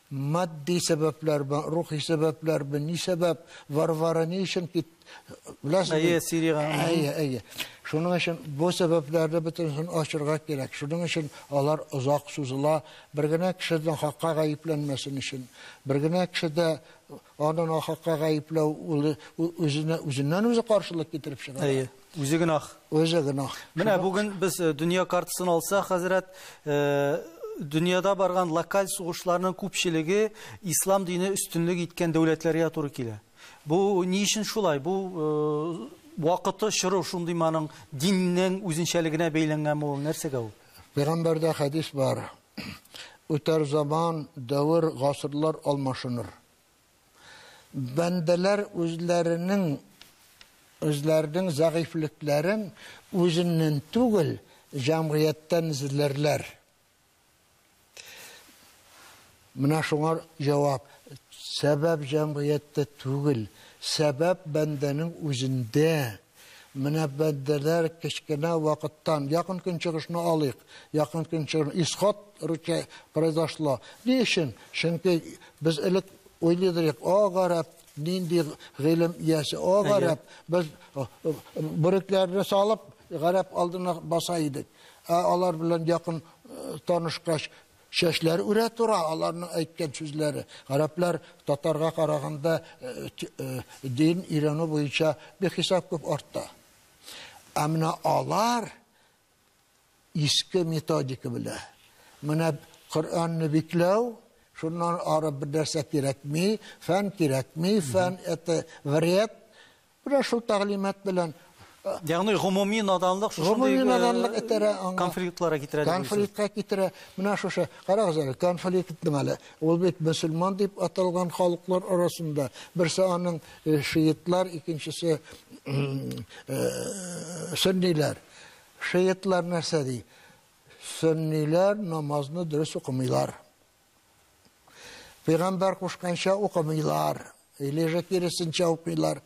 Maddi sebepler, ruhi sebepler, ni sebep var ni için ki şunun için bu sebeplerde bütün aşırıga gerek. Şunun için onlar uzak suzula bir güne kişiden hakka gayiplenmesin için. Bir güne kişide onun o hakka gayiplev özünden özü karşılık getirip çıkar. Özü günah. Özü günah. Менә бүген без dünya kartısını alsak, Hazret, dünyada bargan lokal soğuşlarının küpçiligi İslam dini üstünlük itken devletlerine doğru kile. Bu niçin şulay? Bu vakıtı şırı şundimanın dininin üzünçeligine beylengen mi ol? Nersege o? Peygamberde hadis var. Öter zaman, devir, gasırlar almaşınır. Bendeler özlerinin zayıflıkların özünün tügül camiyetten izlerler. Mına şoňa jawap, sebep jamiyetde tügül, sebep bendenin özünde. Mına bendeler keşkene vakittan, yakın gün çıkışını alayık, yakın gün çıkışını, ishat rüke произошло. Niçin? Çünkü biz ilk oylaydık, o garap, nindi gilim iyesi, o garap, biz bürüklerini salıp, garap aldığına basaydık. Alar bilen yakın tanışkaş, Şeşler üretura, Allah'ın aytken sözleri. Araplar Tatarga karaganda din İranı boyunca bir hesap köp orta. Amna alar iski metodiki bile. Mına Kur'an'ı biklav, şundan Arap bir derse kirekmi, fen eti veriyet. Bir şu talimat bilen. Yani umumi nadanlık konfliktlere getirir. Konfliktlere getirir. Mına şu qaragızlar, konflikt demeli. Ol bit Müslüman deyip atılgan halklar arasında birisi onun Şiitler, ikincisi Sünniler. Şiitler nerse deyip? Sünniler namazını dürüst okumaylar. Peygamber kuşkança okumaylar. İlece kirisince okumaylar.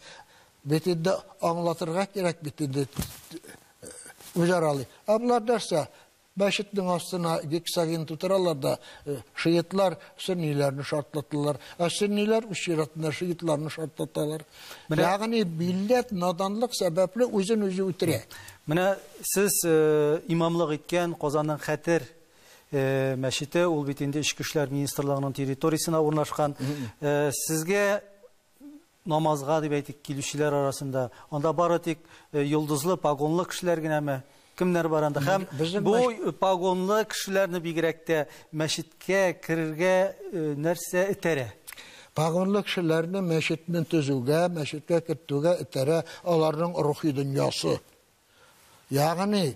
Betinde anlatırga gerek betinde uzaralı. Ablar derse Beşit'in aslına geksagin tutarlar da Şiitler Sünnilerini şartlatırlar. Sünniler Şiitlerini Şiitlerini şartlatırlar. Yani millet nadanlık sebeple uzun ütüre. Mene siz imamlık etken Kozan'ın Xatir meşite ol bitinde İçki İşler Ministerliğinin teritoriyasına urnaşkan. Sizge namazga dip aytik kilişçiler arasında. Onda baratik yıldızlı, pagonlu kişiler gene mi? Kimler var anda? Hem bu pagonlu kişilerini bigirekte meşitke, kirirge nerse etere? Pagonlu kişilerini meşitinin tüzüge, meşitke kirtüge etere onların ruhi dünyası. Yani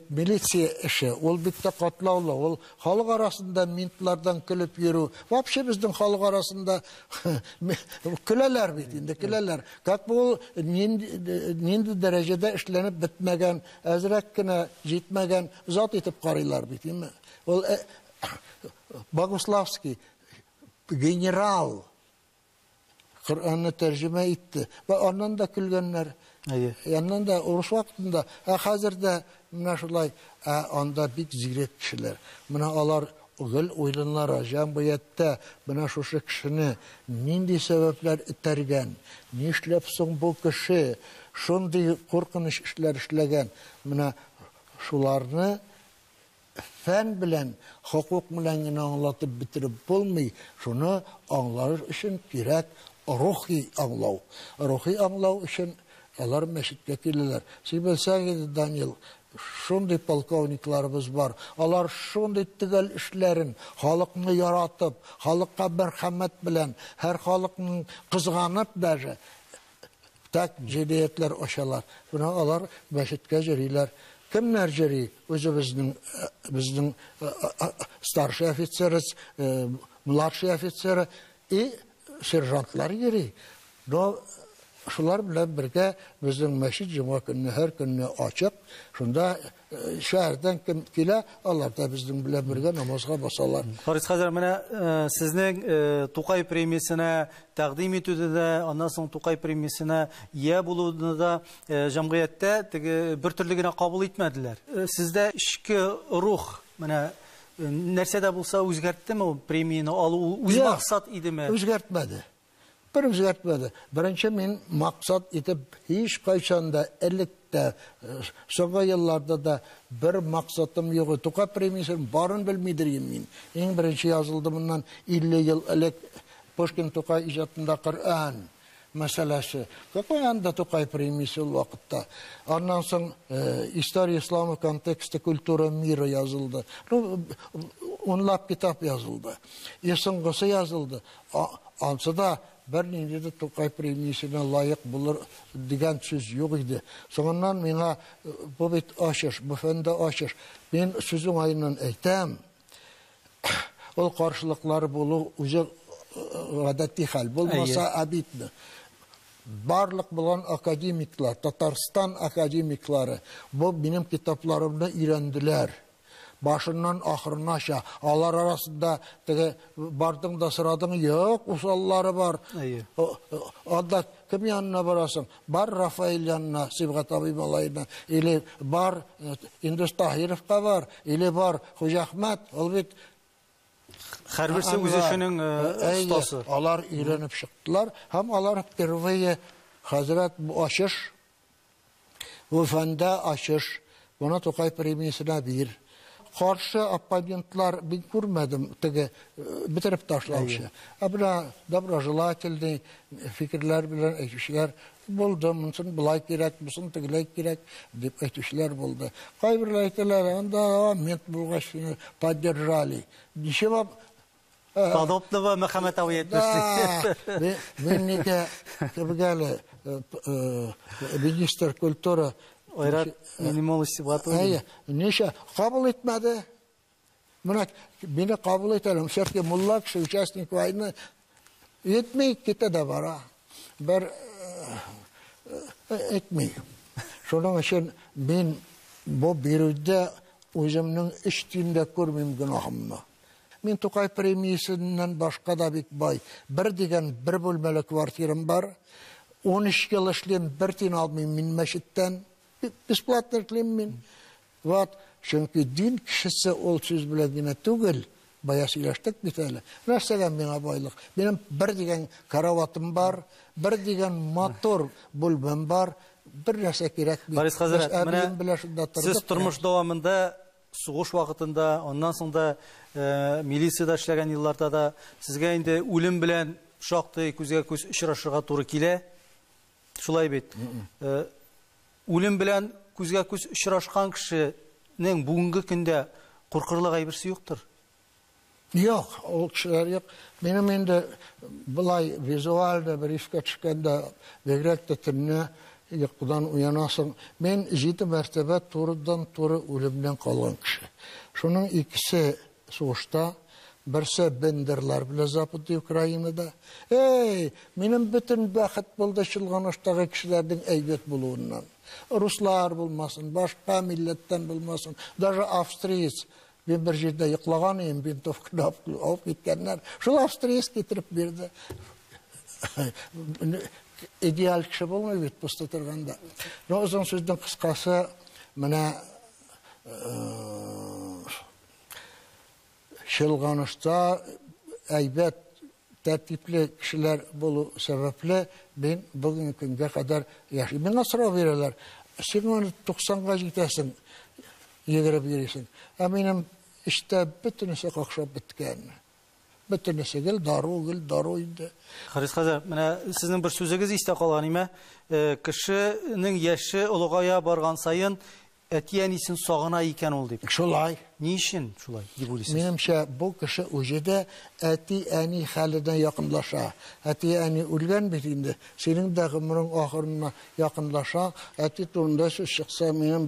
milisiya işi, ol bitti katlavlı, ol halk arasında mintlardan külüp yürü. Vapşe bizden halk arasında küleler bitinde, küleler. Kat bu nindi derecede işlenip bitmegen, ezrekkine jitmegen zat etip karılar bitinde. Ol Boguslavski, general, Kur'an'ı tercüme etti. Ve ondan da külgenler. Yandan da oruç vaktinde hazırda mına şulay onda bik ziret kişiler. Mına alar gıl oylanlara jamiyette mına şuşu kişini nindi sebepler itergen, ni işlepsin bu kişi, şundi korkunç işler işlegen, mına şularını fen bilen, hukuk bilen anlatıp bitirip bulmay, şunu anlar için gerek ruhi anlav. Ruhi anlav için Onlar meşitte kirliler. Siz bilseniz Daniel, Şunday polkovniklарыбыз бар. Алар шундай төгәл эшләрен, халыкны яратып, халыкка мәрхәмәт белән, һәр халыкның кызганып даже так җәдиятләр ачалар. Буны алар мәчеткә җөриләр. Кемнәр җыри? Безнең старший офицер, младший офицер и сержантлар йөри. Шулар белән бергә безнең мәчет җомга көнне һәр көнне ачык. Шунда шәһәрдән кем килә, алар да безнең белән бергә намазга басалар. Харис хәзер менә сезнең Тукай премиясенә тәкъдим итүдә дә, аннан соң Тукай премиясенә ия булуында да җәмгыятьтә теге бер төрле генә кабул итмәделәр. Сездә ичке рух менә нәрсәдә булса үзгәрттеме ул премияны алу, үз максат идеме? Үзгәртмәде. Bir özgərtmədi. Birinci min maksat itib hiç qayşanda ellikdə, soğuk yıllarda da bir maksatım yok. Tuqa premiyasının barın bilmediriyim min. En birinci yazıldığımdan 50 yıl elek Pushkin Tuqa icatında Kur'an meselesi. Qo'yanda Tuqay premiyasi o vakitte. Ondan so'ng İstoriya İslamı konteksti kultura mira yazıldı. Onlab kitap yazıldı. So'nggisi yazıldı. Ansıda bir neydi Tuqay premiyasına layık bulur degan söz yok idi. Sonundan bana bu bit aşır, bu fende aşır. Ben sözün ayından eytem. Ol karşılıkları bulu uca adeti hal. Bulmasa abitmi. Barlık bulan akademikler, Tatarstan akademikleri bu benim kitaplarımda öğrendiler. Başından ahırına aşağı. Alar arasında bardın da sıradın yok. Usalları var. Onda kim yanına varasın? Bar Rafael yanına, Sibgat Abim alayına. İli bar İndüs Tahirov'ka var. İli bar Hoca Ahmet. Olbit. Her birisi üzüşünün ustası. Alar öğrenip çıktılar. Hem alar pirveye Hazret bu aşış. Bu fende aşış. Buna Tuqay premiyasına bir. Karşı opponentlar ben görmedim bitirip taşlamışı. Abla доброжелательный fikirler bilen eşler buldu. Bunun bulay gerek, bunun tıgılay gerek deyip eşler buldu. Kaybırlar ettiler. Onda ment bulgaçını поддержали. Ничего Подобного Мөхәммәтәви etmişti. Ben neke kebgale министр культуры Oyrat Minimol Sibatoğlu. Neşe kabul etmedi. Beni kabul edelim. Şerki mullak şu участник войны etmeyik gitti de var ha. Bir etmeyik. Şunun için ben bu birde özümün içtiğimde görmeyim günahımı. Ben Tuqay premiyasından başka da bir bay. Bir degen bir bölmeli kvartirim var. 13 yıl işleyim bir tin almayayım min meşitten. Бесплатно шлеммен. Вот, çünkü din kişisi ol söz bilediğine tügül. Bayası ilaçtık bir tane. Nasıl bana baylık? Benim bir degen karavatım var, bir degen motor bulbem var, bir nese gerek bir. Haris Hazret, siz turmuş davamında, soğuş vakitinde, ondan sonra milisiyada işlegen yıllarda da sizge indi ölüm bilen şaktı közge köz işraşıga doğru kile. Şulay bit. Ölüm bilen күзгә күз очрашкан кешенең бүгенге көндә куркырлык әйберсе юктыр. Yok, o kişiler yok. Benim indi bulay vizualda bir ifka çıkanda begrek de tünne yıkıdan uyanasın. Ben 7 mertebe turudan turu ölümden kalan kişi. Şunun ikisi soğuşta, birisi benderler bile zapıdı Ukrayna'da. Benim bütün bakit buldaşılgan uçtaki kişilerden eybet buluğundan. Ruslar bulmasın, başka milletten bulmasın. Даже Avstriyis. Ben bir yerde yıklağanıyım, ben tofkını alıp gitkenler. Şu Avstriyis getirip verdi. İdeal kişi bulmuyor bit pustatırganda. O zaman sözden kıskası, bana şılganışta eybet tertipli kişiler bulu sebeple ben bugün günge kadar yaşayayım. Ben asra verirler. Sen onu 90'a gidersin, yedirip verirsin. Eminim işte bütünüse kakşap bitken. Bütünüse gel, daru indi. Haris Hazar, sizin bir sözünüz iste kalan ime, kişinin yaşı ulugaya bargan sayın, әти әнисен сагына икән ул дип. Шулай. Ни өчен шулай дип уйлыйсыз? Менемчә, бу кеше үҗедә әти әни хәледән якынлаша. Әти әни үлгән бит инде. Синең дә гомерең ахырына якынлаша. Әти турында сүз чыкса, минем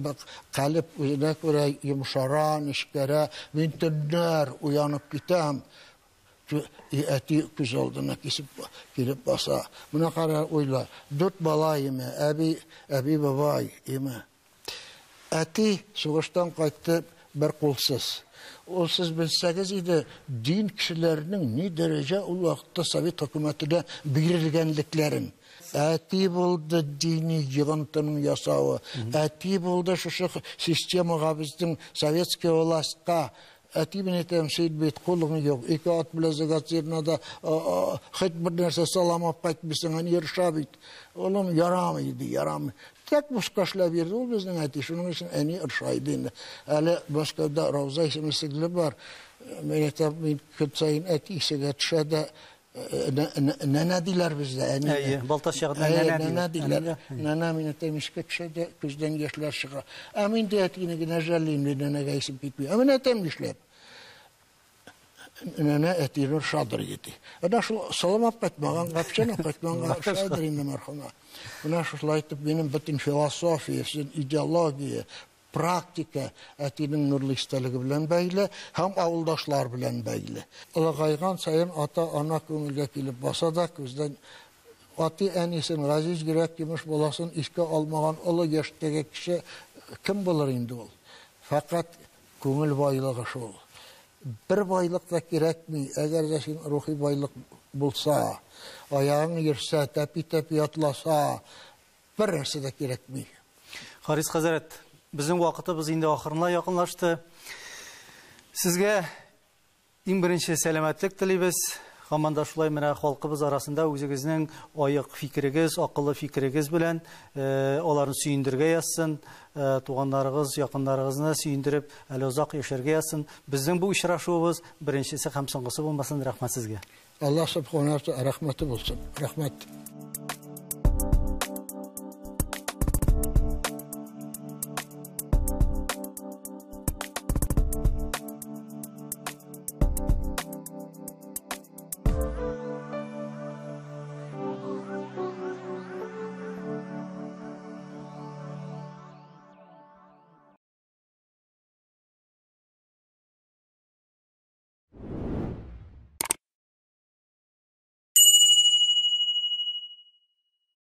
калып үзенә күрә йомшара, нишкәрә. Мин төннәр уянып китәм. Әти күз алдына килеп баса. Менә кара уйла. 4 бала име, әби бабай име. Әти сугыштан кайтты bir kulsuz. O siz bilseniz idi, din kişilerinin ne derece o vakitte Sovet hükümetine bilirgenliklerin. Eti buldu dini yığıntının yasağı. Eti buldu şu sistemaga bizden Sovetski olastka. Eti beni temsil bit kulluğun yok. İki at bilezik yerine de hiç bir nerse salamap kaçmışsın. Hani yarışa bit. Oğlum yaramıydı. Tek başkaşla verdi. O bizden eti. Şunun için en iyi ırşaydı. Öyle başka da Ravza isimli var. Ben kütsayın eti ise geçşede nene diler bizde. Baltaş yağında nene diler. Nene minetemiş keçşede küzden geçler çıkar. Amin de etini yine jelliyim nene gaysim bitmiyor. Amin etemmişler. Nene etini şadır yedi. Ana şu salamap kaçmağın, kapçana kaçmağın şadır indi merhuma. Buna şu laytıp benim bütün filosofiya, ideologiya, praktika etinin nurlu istəligi bilen bəyli, hem avuldaşlar bilen bəyli. Ola qayğan sayın ata ana köngülge kilip basa da közden ati en isin Gaziz Girek Gümüş bolasın işke almağan ola yaştaki kişi kim bulur indi ol? Fakat köngül baylığı şu. Bir baylık da gerek mi? Eğer de sin ruhi baylık bulsa, ayağın yürse, tepi yatlasa, bir nerse de gerek mi? Haris Hazret, bizim vaqtımız indi ahırına yakınlaştı. Sizge en birinci selametlik dileybiz. Hamanda şulay mene halkımız arasında özünüzün ayık fikriniz, akıllı fikriniz bilen onların süyündürge yazsın. Tuğanlarınız, yakınlarınızı süyündürüp eli uzak yaşarga yazsın. Bizim bu işraşuvuz birincisi hem sonrası olmasın. Rahmet sizge. Allah subhanahu wa ta'ala rahmeti bulsun. Rahmet.